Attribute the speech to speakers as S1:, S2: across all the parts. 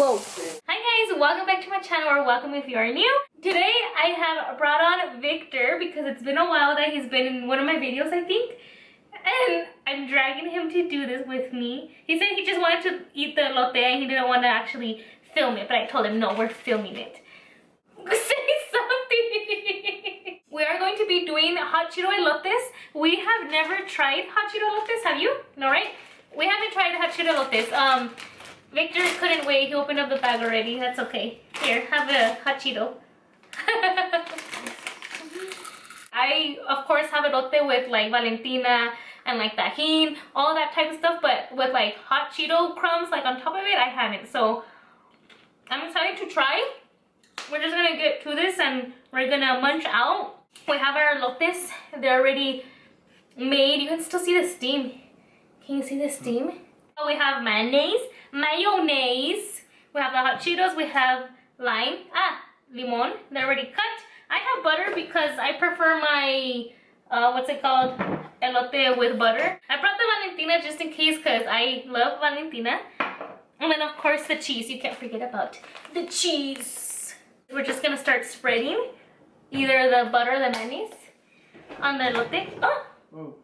S1: Whoa. Hi guys, welcome back to my channel, or welcome if you are new. Today I have brought on Victor because it's been a while that he's been in one of my videos, I think. And I'm dragging him to do this with me. He said he just wanted to eat the elote and he didn't want to actually film it, but I told him no, we're filming it. Say something. We are going to be doing hot Cheeto elotes. We have never tried hot Cheeto elotes, have you? No, right? We haven't tried hot Cheeto elotes. Victor couldn't wait. He opened up the bag already. That's okay. Here, have a hot Cheeto. I, of course, have elote with like Valentina and like tajin, all that type of stuff, but with like hot Cheeto crumbs like on top of it, I haven't. So I'm excited to try. We're just gonna get to this and we're gonna munch out. We have our elotes. They're already made. You can still see the steam. Can you see the steam? Oh, we have mayonnaise. We have the hot Cheetos. We have lime. Limon. They're already cut. I have butter because I prefer my, what's it called? Elote with butter. I brought the Valentina just in case because I love Valentina. And then of course the cheese. You can't forget about the cheese. We're just gonna start spreading either the butter or the mayonnaise on the elote. Oh!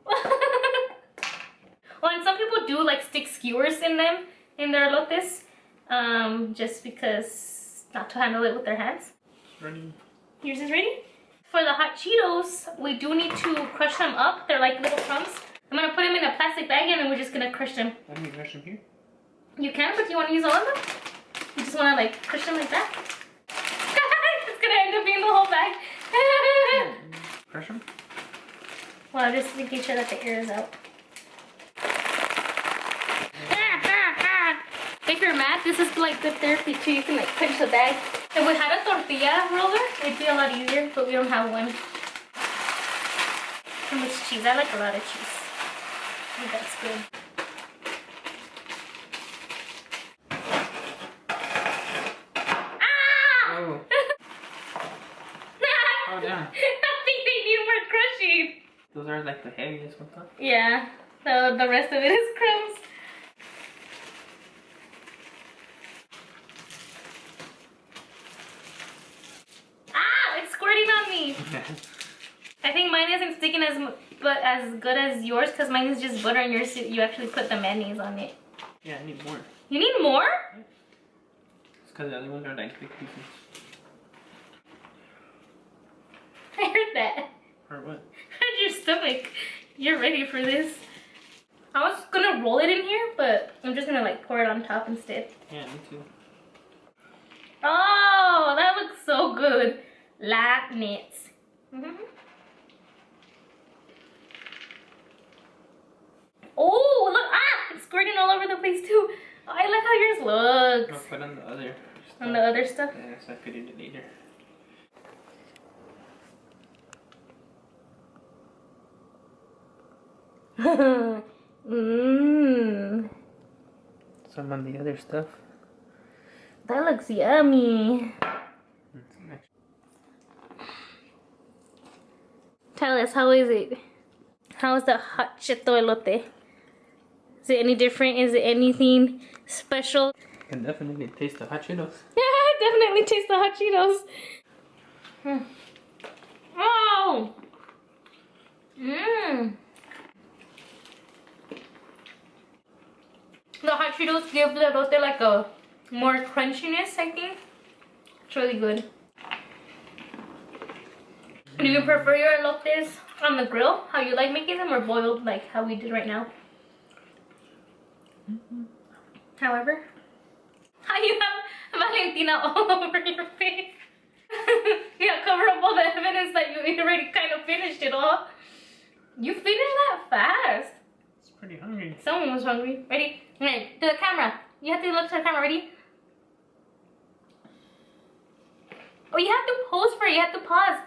S1: Well, and some people do like stick skewers in them, in their elotes, just because not to handle it with their hands.
S2: Ready.
S1: Yours is ready? For the hot Cheetos, we do need to crush them up. They're like little crumbs. I'm gonna put them in a plastic bag and then we're just gonna crush them.
S2: Why don't you crush them here?
S1: You can, but you wanna use all of them? You just wanna like crush them like that? It's gonna end up being the whole bag.
S2: Crush them?
S1: Well, I'm just making sure that the air is out. If you're mad, this is like good therapy too. You can like pinch the bag. If we had a tortilla roller, it'd be a lot easier, but we don't have one. Too much cheese. I like a lot of cheese. I think that's good. Ah!
S2: Oh. Oh, damn.
S1: I think they need more crushing.
S2: Those are like the heaviest ones, huh?
S1: Yeah. So the rest of it is crumbs. I think mine isn't sticking as good as yours because mine is just butter and yours you actually put the mayonnaise on it.
S2: Yeah, I need more.
S1: You need more?
S2: Yeah. It's because the other ones are like big pieces.
S1: I heard that.
S2: Or what?
S1: How's your stomach? You're ready for this. I was gonna roll it in here, but I'm just gonna like pour it on top instead.
S2: Yeah, me too.
S1: Oh, that looks so good. Like nuts. Oh, look! It's squirting all over the place too. Oh, I like how yours looks.
S2: I'll put on the other stuff.
S1: On the other stuff?
S2: Yeah, so I could eat it later. Some on the other stuff.
S1: That looks yummy. Tell us, how is it? How is the hot Cheeto elote? Is it any different? Is it anything special?
S2: I can definitely taste the hot Cheetos.
S1: Yeah, I definitely taste the hot Cheetos. Oh! The hot Cheetos give the elote like a more crunchiness, I think. It's really good. Do you prefer your elotes on the grill, how you like making them, or boiled like how we did right now? However, how you have Valentina all over your face. Yeah, cover up all the evidence that you already kind of finished it all. You finished that fast.
S2: It's pretty hungry.
S1: Someone was hungry. Ready? Right, to the camera. You have to look to the camera. Ready? Oh, you have to pose for it. You have to pause.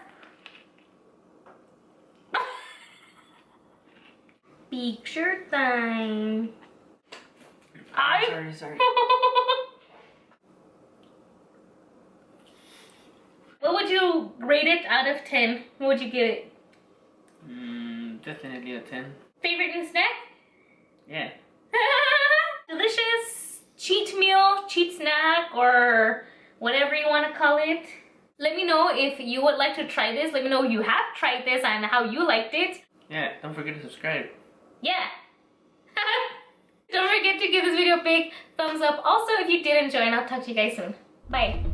S1: Picture time.
S2: Sorry.
S1: What would you rate it out of 10? What would you give it?
S2: Definitely a 10.
S1: Favorite new snack?
S2: Yeah.
S1: Delicious cheat meal, cheat snack, snack or whatever you want to call it. Let me know if you would like to try this. Let me know if you have tried this and how you liked it.
S2: Yeah, don't forget to subscribe.
S1: Yeah. Don't forget to give this video a big thumbs up. Also, if you did enjoy, and I'll talk to you guys soon. Bye.